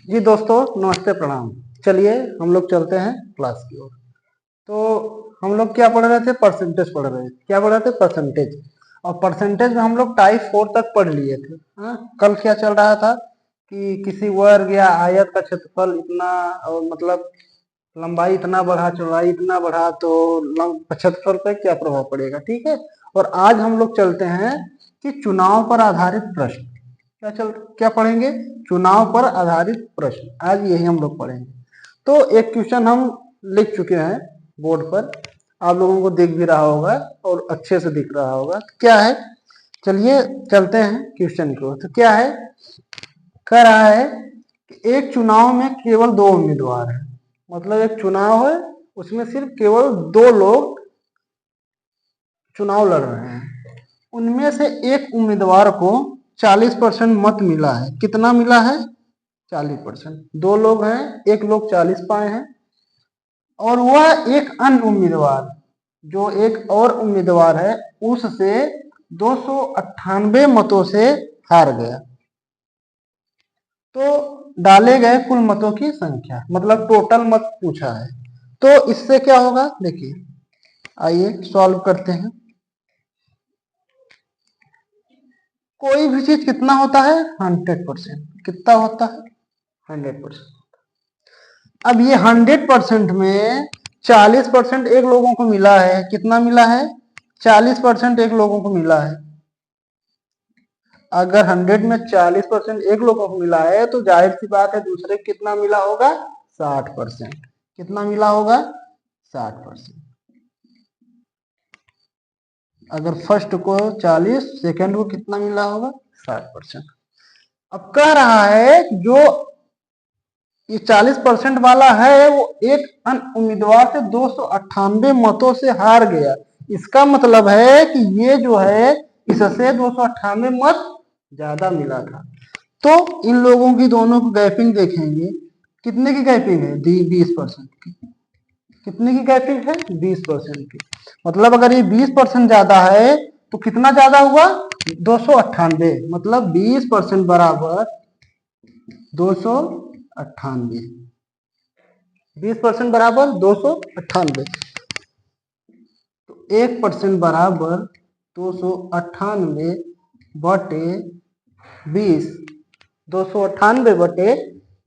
जी दोस्तों, नमस्ते प्रणाम। चलिए हम लोग चलते हैं क्लास की ओर। तो हम लोग क्या पढ़ रहे थे? परसेंटेज पढ़ रहे थे। क्या पढ़ रहे थे? परसेंटेज। और परसेंटेज में हम लोग टाइप 4 तक पढ़ लिए थे। हाँ, कल क्या चल रहा था कि किसी वर्ग या आयत का क्षेत्रफल इतना और मतलब लंबाई इतना बढ़ा, चौड़ाई इतना बढ़ा, तो क्षेत्रफल पे क्या प्रभाव पड़ेगा। ठीक है। और आज हम लोग चलते हैं कि चुनाव पर आधारित प्रश्न। क्या पढ़ेंगे? चुनाव पर आधारित प्रश्न। आज यही हम लोग पढ़ेंगे। तो एक क्वेश्चन हम लिख चुके हैं बोर्ड पर, आप लोगों को दिख भी रहा होगा और अच्छे से दिख रहा होगा। क्या है? चलिए चलते हैं क्वेश्चन को। तो क्या है? कह रहा है कि एक चुनाव में केवल 2 उम्मीदवार हैं। मतलब एक चुनाव है, उसमें सिर्फ केवल 2 लोग चुनाव लड़ रहे हैं। उनमें से एक उम्मीदवार को 40% मत मिला है। कितना मिला है? 40%। 2 लोग हैं, एक लोग 40 पाए हैं और वह एक अन्य उम्मीदवार, जो एक और उम्मीदवार है, उससे 298 मतों से हार गया। तो डाले गए कुल मतों की संख्या, मतलब टोटल मत पूछा है। तो इससे क्या होगा? देखिए, आइए सॉल्व करते हैं। कोई भी चीज कितना होता है? 100%। कितना होता है? 100%। अब ये 100% में 40% एक लोगों को मिला है। कितना मिला है? 40% एक लोगों को मिला है। अगर 100 में 40% एक लोगों को मिला है तो जाहिर सी बात है दूसरे को कितना मिला होगा? 60%। कितना मिला होगा? 60%। अगर फर्स्ट को 40, सेकंड को कितना मिला होगा? 60%। अब कह रहा है जो ये 40% वाला है वो एक अन्य उम्मीदवार से 298 मतों से हार गया। इसका मतलब है कि ये जो है इससे 298 मत ज्यादा मिला था। तो इन लोगों की दोनों की गैपिंग देखेंगे। कितने की गैपिंग है? 20% की। कितने की गैपिंग है? 20% की। मतलब अगर ये 20% ज्यादा है तो कितना ज्यादा हुआ? 298। मतलब 20% बराबर 298। 20% बराबर 298। तो 1% बराबर 298 बटे 20। 298 बटे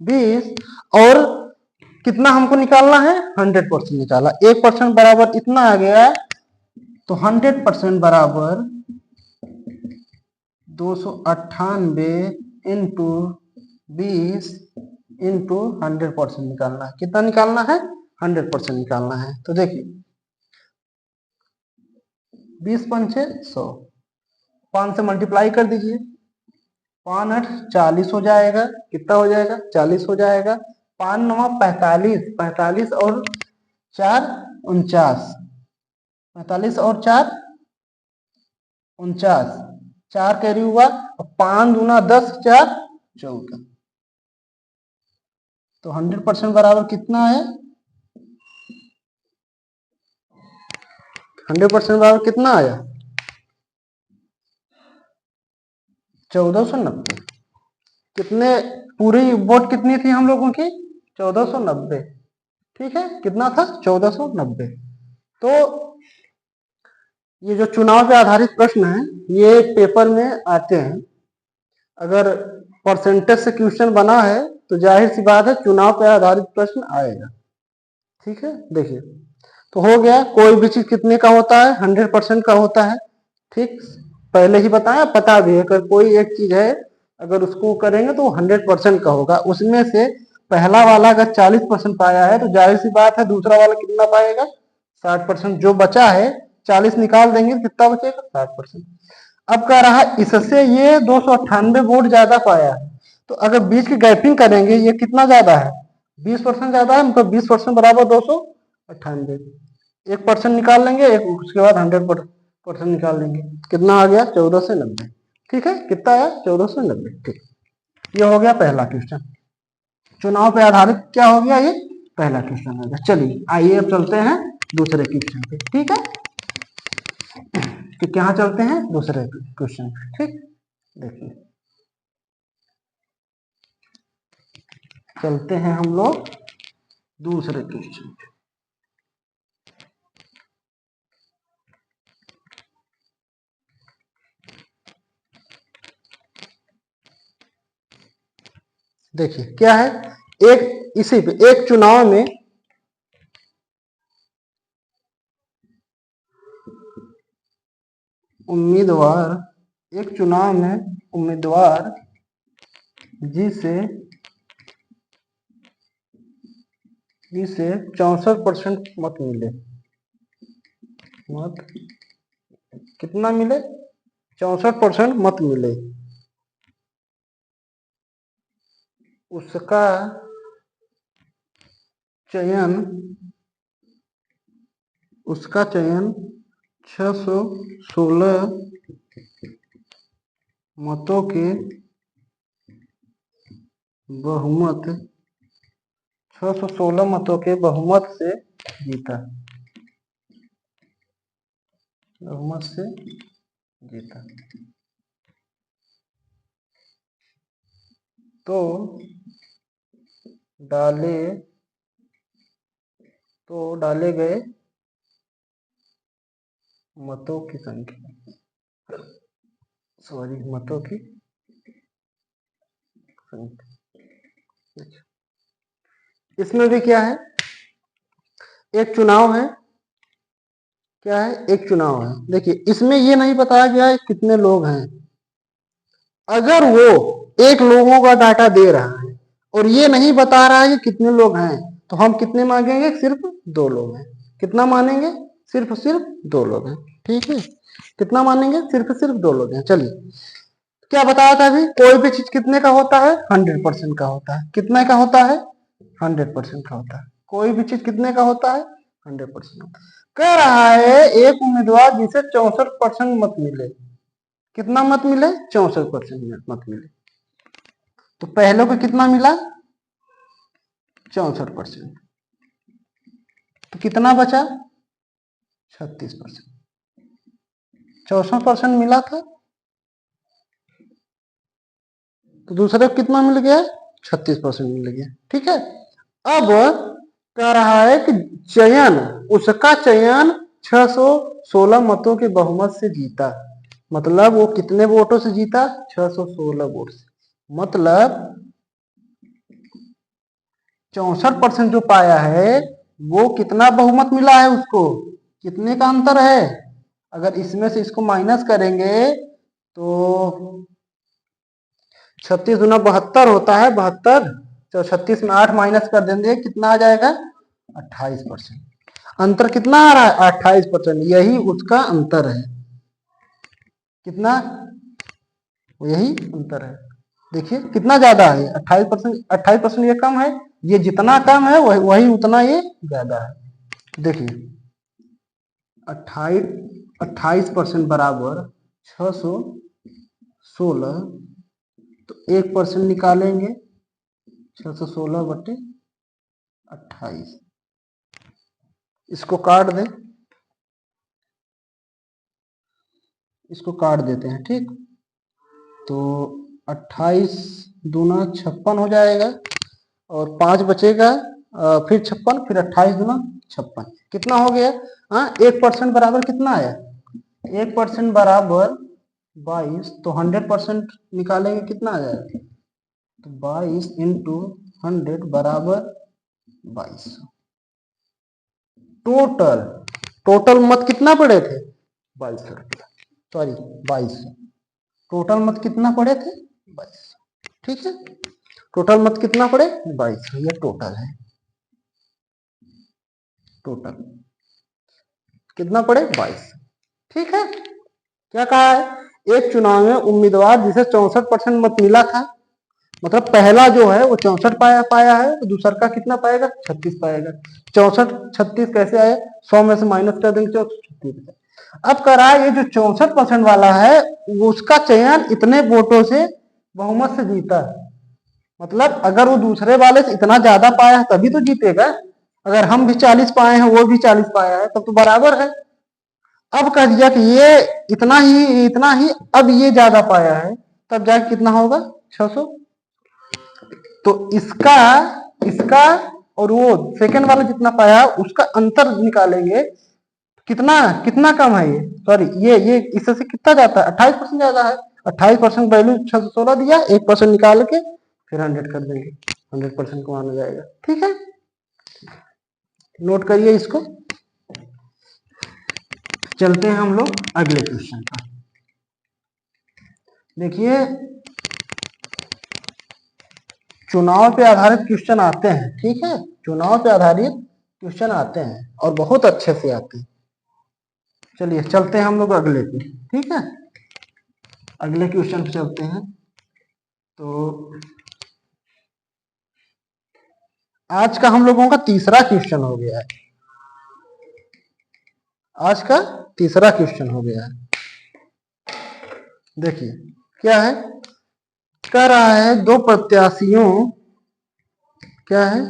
20। और कितना हमको निकालना है? 100% निकाला। 1% बराबर इतना आ गया। तो 100% बराबर 298 इंटू 20 इंटू 100% निकालना है। कितना निकालना है? 100% निकालना है। तो देखिए 20 पंचे 100, 5 से मल्टीप्लाई कर दीजिए। 5 8 40 हो जाएगा। कितना हो जाएगा? 40 हो जाएगा। 5 9 45, 45 और 4 49, 45 और 4 49, 4 कैरी हुआ और 5 दूना 10, 4 14। तो 100% बराबर कितना है? 100% बराबर कितना आया? 1490। कितने पूरी वोट कितनी थी हम लोगों की? 1490। ठीक है, कितना था? 1490। तो ये जो चुनाव पे आधारित प्रश्न है ये पेपर में आते हैं। अगर परसेंटेज से क्वेश्चन बना है तो जाहिर सी बात है चुनाव पे आधारित प्रश्न आएगा। ठीक है, देखिए तो हो गया। कोई भी चीज कितने का होता है? 100% का होता है। ठीक, पहले ही बताया, पता भी है। अगर कोई एक चीज है, अगर उसको करेंगे तो 100% का होगा। उसमें से पहला वाला अगर 40% पाया है तो जाहिर सी बात है दूसरा वाला कितना पाएगा? 60%। जो बचा है 40 निकाल देंगे, कितना बचेगा? 60%। अब कह रहा है इससे ये 298 वोट ज्यादा पाया है। तो अगर बीच की गैपिंग करेंगे, ये कितना ज्यादा है? 20% ज्यादा है। मतलब 20% बराबर 298। 1% निकाल लेंगे, एक उसके बाद 100% निकाल लेंगे। कितना आ गया? 1490। ठीक है, कितना आया? 1490। ठीक, ये हो गया पहला क्वेश्चन। चुनाव पे आधारित क्या हो गया? ये पहला क्वेश्चन हो गया। चलिए आइए अब चलते हैं दूसरे क्वेश्चन पे। ठीक है, तो यहाँ चलते हैं दूसरे क्वेश्चन पे। ठीक, देखिए चलते हैं हम लोग दूसरे क्वेश्चन पे। देखिए क्या है, एक इसी पे एक चुनाव में उम्मीदवार, एक चुनाव में उम्मीदवार जिसे 64% मत मिले, मत कितना मिले, 64% मत मिले, उसका चयन 616 मतों के बहुमत 616 मतों के बहुमत से जीता, बहुमत से जीता। तो डाले गए मतों की संख्या, मतों की संख्या। इसमें भी क्या है, एक चुनाव है, क्या है, एक चुनाव है। देखिए इसमें ये नहीं बताया गया है कितने लोग हैं। अगर वो एक लोगों का डाटा दे रहा है और ये नहीं बता रहा है कि कितने लोग हैं, तो हम कितने मांगेंगे, सिर्फ 2 लोग हैं। कितना मानेंगे, सिर्फ 2 लोग हैं। ठीक है, कितना मानेंगे, सिर्फ 2 लोग हैं। चलिए क्या बताया था अभी, कोई भी चीज कितने का होता है, 100% का होता है। कितने का होता है, 100% का होता है। कोई भी चीज कितने का होता है, 100% होता है। कह रहा है एक उम्मीदवार जिसे 64% मत मिले, कितना मत मिले, 64% मत मिले। तो पहले को कितना मिला, 64%, तो कितना बचा, 36%। 64% मिला था, तो दूसरे को कितना मिल गया, 36% मिल गया। ठीक है, अब कह रहा है कि चयन, उसका चयन 616 मतों के बहुमत से जीता। मतलब वो कितने वोटों से जीता, 616 वोट से। मतलब 64% जो पाया है, वो कितना बहुमत मिला है उसको, कितने का अंतर है। अगर इसमें से इसको माइनस करेंगे तो 36 दूना 72 होता है, 72। तो 36 में 8 माइनस कर देंगे, कितना आ जाएगा, 28%। अंतर कितना आ रहा है, 28%। यही उसका अंतर है। कितना, यही अंतर है। देखिए कितना ज्यादा है, 28%। 28% ये कम है, ये जितना कम है वही उतना ये ज्यादा है। देखिए 28% बराबर 616, तो 1% निकालेंगे, 616/28। इसको काट दें, इसको काट देते हैं। ठीक, तो 28 दूना 56 हो जाएगा, और 5 बचेगा, फिर 56, फिर 28 दूना 56, कितना हो गया, हाँ 1% बराबर कितना आया, 1% बराबर 22। तो 100% निकालेंगे, कितना आ जाएगा, तो 22 इंटू 100 बराबर 2200। टोटल टोटल मत कितना पड़े थे, 2200 रुपया, सॉरी 2200। टोटल मत कितना पड़े थे, 2200। ठीक है, टोटल मत कितना पड़े, 2200। ये टोटल है, टोटल कितना पड़े, 2200। ठीक है, क्या कहा है, एक चुनाव में उम्मीदवार जिसे 64% मत मिला था, मतलब पहला जो है वो 64 पाया है, तो दूसरा का कितना पाएगा, 36 पाएगा। 64 36 कैसे आए, 100 में से माइनस कर देंगे, 36। अब कह रहा है ये जो 64% वाला है, उसका चयन इतने वोटों से बहुमत से जीता है। मतलब अगर वो दूसरे वाले से इतना ज्यादा पाया है तभी तो जीतेगा। अगर हम भी 40 पाए हैं, वो भी 40 पाया है, तब तो बराबर है। अब कह दिया कि ये इतना ही, अब ये ज्यादा पाया है, तब जाके कितना होगा, 600। तो इसका इसका और वो सेकंड वाला जितना पाया उसका अंतर निकालेंगे। कितना कितना कम है ये, सॉरी ये इससे कितना जाता है, 28% ज्यादा है। 28% वैल्यू 616 दिया, 1% निकाल के फिर 100 कर देंगे, 100% को माना जाएगा। ठीक है, नोट करिए इसको। चलते हैं हम लोग अगले क्वेश्चन पर। देखिए चुनाव पे आधारित क्वेश्चन आते हैं, ठीक है, चुनाव पे आधारित क्वेश्चन आते हैं और बहुत अच्छे से आते हैं। चलिए चलते हैं हम लोग अगले पे, ठीक है, अगले क्वेश्चन पे चलते हैं। तो आज का हम लोगों का तीसरा क्वेश्चन हो गया है, आज का तीसरा क्वेश्चन हो गया है। देखिए क्या है, कह रहा है दो प्रत्याशियों, क्या है,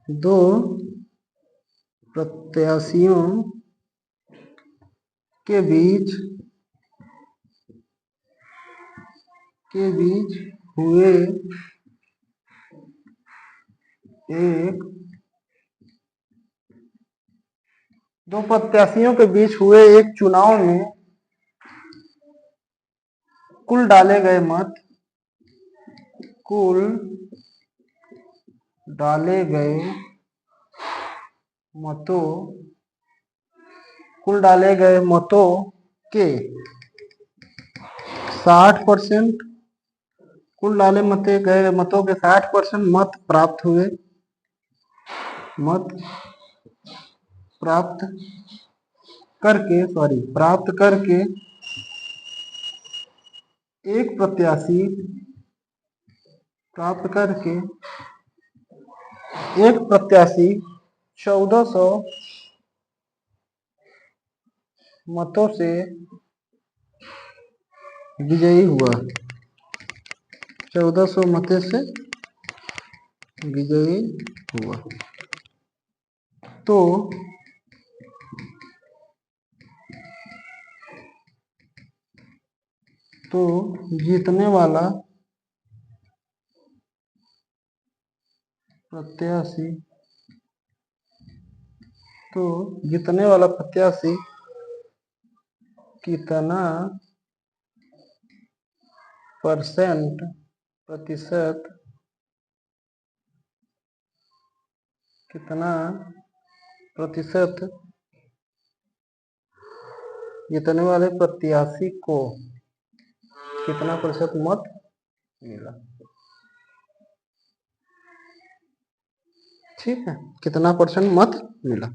दो प्रत्याशियों के बीच हुए एक दो प्रत्याशियों के बीच हुए एक चुनाव में कुल डाले गए मत, कुल डाले गए मतों, कुल डाले गए मतों के 60%, कुल डाले गए मतों के 60% मत प्राप्त हुए, मत प्राप्त करके एक प्रत्याशी प्राप्त करके एक प्रत्याशी 1400 मतों से विजयी हुआ, 1400 मतों से विजयी हुआ। तो जीतने वाला प्रत्याशी, तो जीतने वाला प्रत्याशी कितना प्रतिशत कितना प्रतिशत जीतने वाले प्रत्याशी को कितना प्रतिशत मत मिला, ठीक है, कितना परसेंट मत मिला।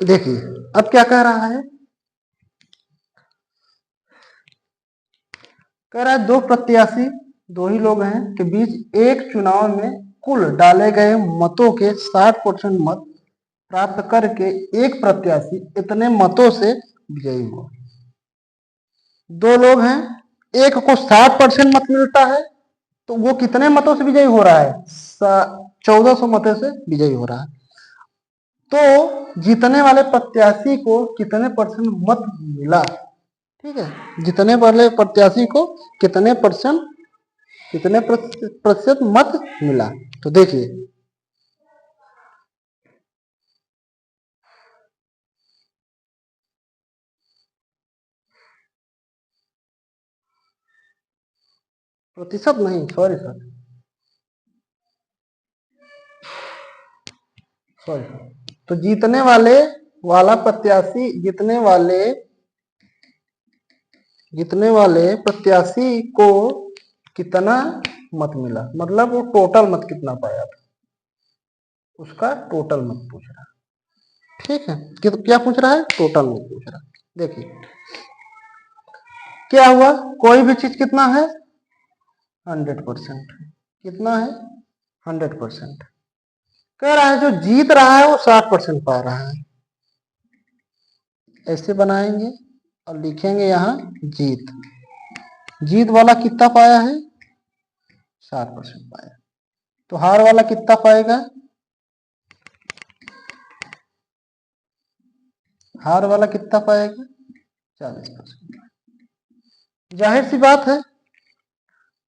देखिए अब क्या कह रहा है, कह रहा है दो प्रत्याशी, दो ही लोग हैं के बीच एक चुनाव में कुल डाले गए मतों के 60% मत प्राप्त करके एक प्रत्याशी इतने मतों से विजयी हुआ। दो लोग हैं, एक को 60% मत मिलता है, तो वो कितने मतों से विजयी हो रहा है, 1400 मतों से विजयी हो रहा है। तो जीतने वाले प्रत्याशी को कितने परसेंट मत मिला, ठीक है, जीतने वाले प्रत्याशी को कितने प्रतिशत मत मिला। तो देखिए प्रतिशत नहीं, सॉरी तो जीतने वाला प्रत्याशी जीतने वाले प्रत्याशी को कितना मत मिला, मतलब वो टोटल मत कितना पाया था, उसका टोटल मत पूछ रहा है, ठीक है, क्या पूछ रहा है, टोटल मत पूछ रहा है। देखिए क्या हुआ, कोई भी चीज कितना है, 100%, कितना है, 100%। कह रहा है जो जीत रहा है वो 60% पा रहा है, ऐसे बनाएंगे और लिखेंगे यहां जीत वाला कितना पाया है, 60% पाया। तो हार वाला कितना पाएगा, हार वाला कितना पाएगा, 40%। जाहिर सी बात है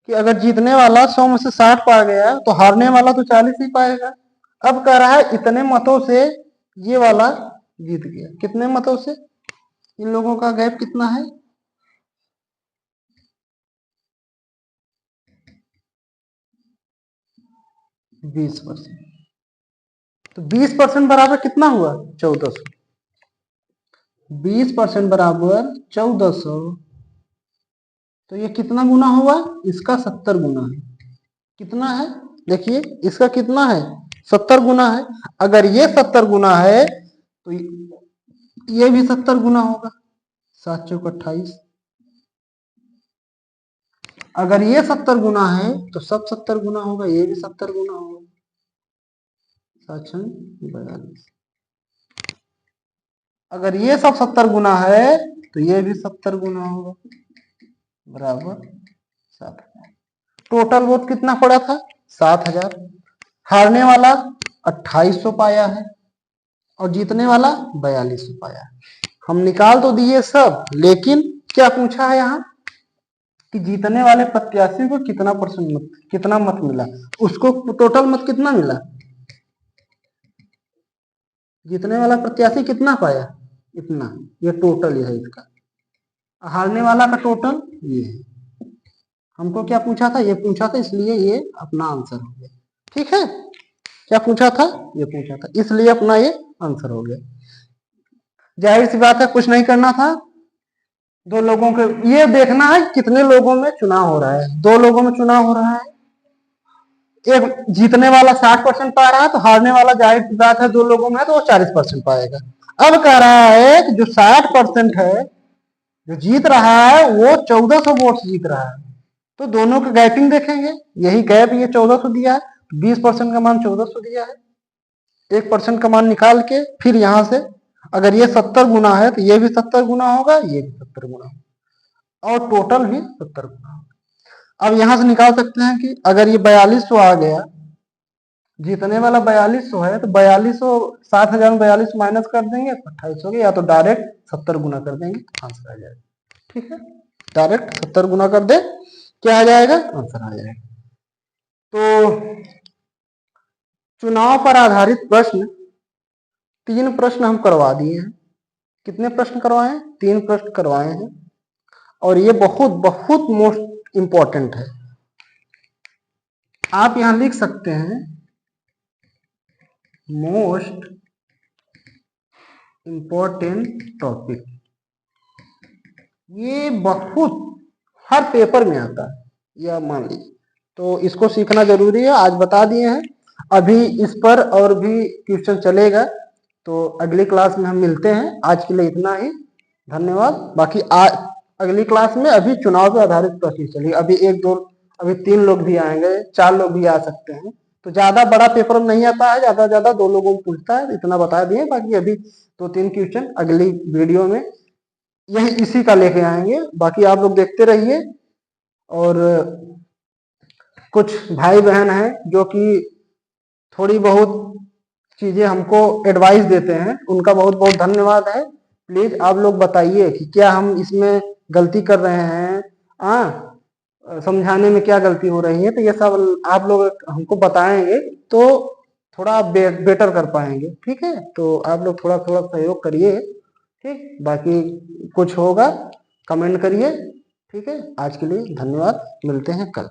कि अगर जीतने वाला 100 में से 60 पा गया तो हारने वाला तो 40 ही पाएगा। अब कह रहा है इतने मतों से ये वाला जीत गया। कितने मतों से? इन लोगों का गैप कितना है? 20%। तो 20% बराबर कितना हुआ? 1400। 20% बराबर 1400। तो ये कितना गुना हुआ? इसका 70 गुना है। कितना है? देखिए इसका कितना है? 70 गुना है। अगर ये 70 गुना है तो ये भी 70 गुना होगा। 7 चौक 28। अगर ये 70 गुना है तो सब 70 गुना होगा, ये भी 70 गुना होगा। 7 छंग 42। अगर ये सब 70 गुना है तो ये भी 70 गुना होगा, बराबर 7,000। टोटल वोट कितना पड़ा था? 7,000। हारने वाला 2800 पाया है और जीतने वाला 4200 पाया है। हम निकाल तो दिए सब, लेकिन क्या पूछा है यहाँ कि जीतने वाले प्रत्याशी को कितना परसेंट मत, कितना मत मिला। उसको टोटल मत कितना मिला? जीतने वाला प्रत्याशी कितना पाया? इतना। ये टोटल है इसका। हारने वाला का टोटल ये है। हमको क्या पूछा था? ये पूछा था, इसलिए ये अपना आंसर हो गया। ठीक है, क्या पूछा था? ये पूछा था, इसलिए अपना ये आंसर हो गया। जाहिर सी बात है, कुछ नहीं करना था। दो लोगों के ये देखना है कितने लोगों में चुनाव हो रहा है। 2 लोगों में चुनाव हो रहा है। एक जीतने वाला 60% पा रहा है तो हारने वाला जाहिर सी बात है 2 लोगों में है तो वो 40% पाएगा। अब कह रहा है कि जो 60% है, जो जीत रहा है वो 1400 वोट जीत रहा है। तो दोनों का गैपिंग देखेंगे। यही गैप ये 1400 दिया है, 20% का मान 1400 दिया है। 1% का मान निकाल के फिर यहां से अगर ये 70 गुना है तो ये भी 70 गुना होगा, ये भी 70 गुना होगा और टोटल भी 70 गुना होगा। अब यहां से निकाल सकते हैं कि अगर ये 4200 आ गया, जीतने वाला 4200 है तो 4200 7,000 में 4200 माइनस कर देंगे 28 हो गया, या तो डायरेक्ट 70 गुना कर देंगे आंसर आ जाएगा। ठीक है, डायरेक्ट 70 गुना कर दे, क्या आ जाएगा? आंसर आ जाएगा। तो चुनाव पर आधारित प्रश्न 3 प्रश्न हम करवा दिए हैं। कितने प्रश्न करवाए हैं? 3 प्रश्न करवाए हैं और ये बहुत बहुत मोस्ट इंपॉर्टेंट है। आप यहां लिख सकते हैं मोस्ट इंपॉर्टेंट टॉपिक। ये बहुत हर पेपर में आता है, यह मान लीजिए। तो इसको सीखना जरूरी है, आज बता दिए हैं। अभी इस पर और भी क्वेश्चन चलेगा, तो अगली क्लास में हम मिलते हैं। आज के लिए इतना ही, धन्यवाद। बाकी अगली क्लास में अभी चुनाव पे आधारित प्रश्न चलिए। अभी 3 लोग भी आएंगे, 4 लोग भी आ सकते हैं। तो ज्यादा बड़ा पेपर नहीं आता है, ज्यादा 2 लोगों को पूछता है, इतना बता दिए। बाकी अभी 2-3 क्वेश्चन अगली वीडियो में यही इसी का लेके आएंगे। बाकी आप लोग देखते रहिए। और कुछ भाई बहन हैं जो कि थोड़ी बहुत चीजें हमको एडवाइस देते हैं, उनका बहुत बहुत धन्यवाद है। प्लीज आप लोग बताइए कि क्या हम इसमें गलती कर रहे हैं, समझाने में क्या गलती हो रही है। तो ये सब आप लोग हमको बताएंगे तो थोड़ा बेटर कर पाएंगे। ठीक है, तो आप लोग थोड़ा थोड़ा सहयोग करिए। ठीक, बाकी कुछ होगा कमेंट करिए। ठीक है, आज के लिए धन्यवाद, मिलते हैं कल।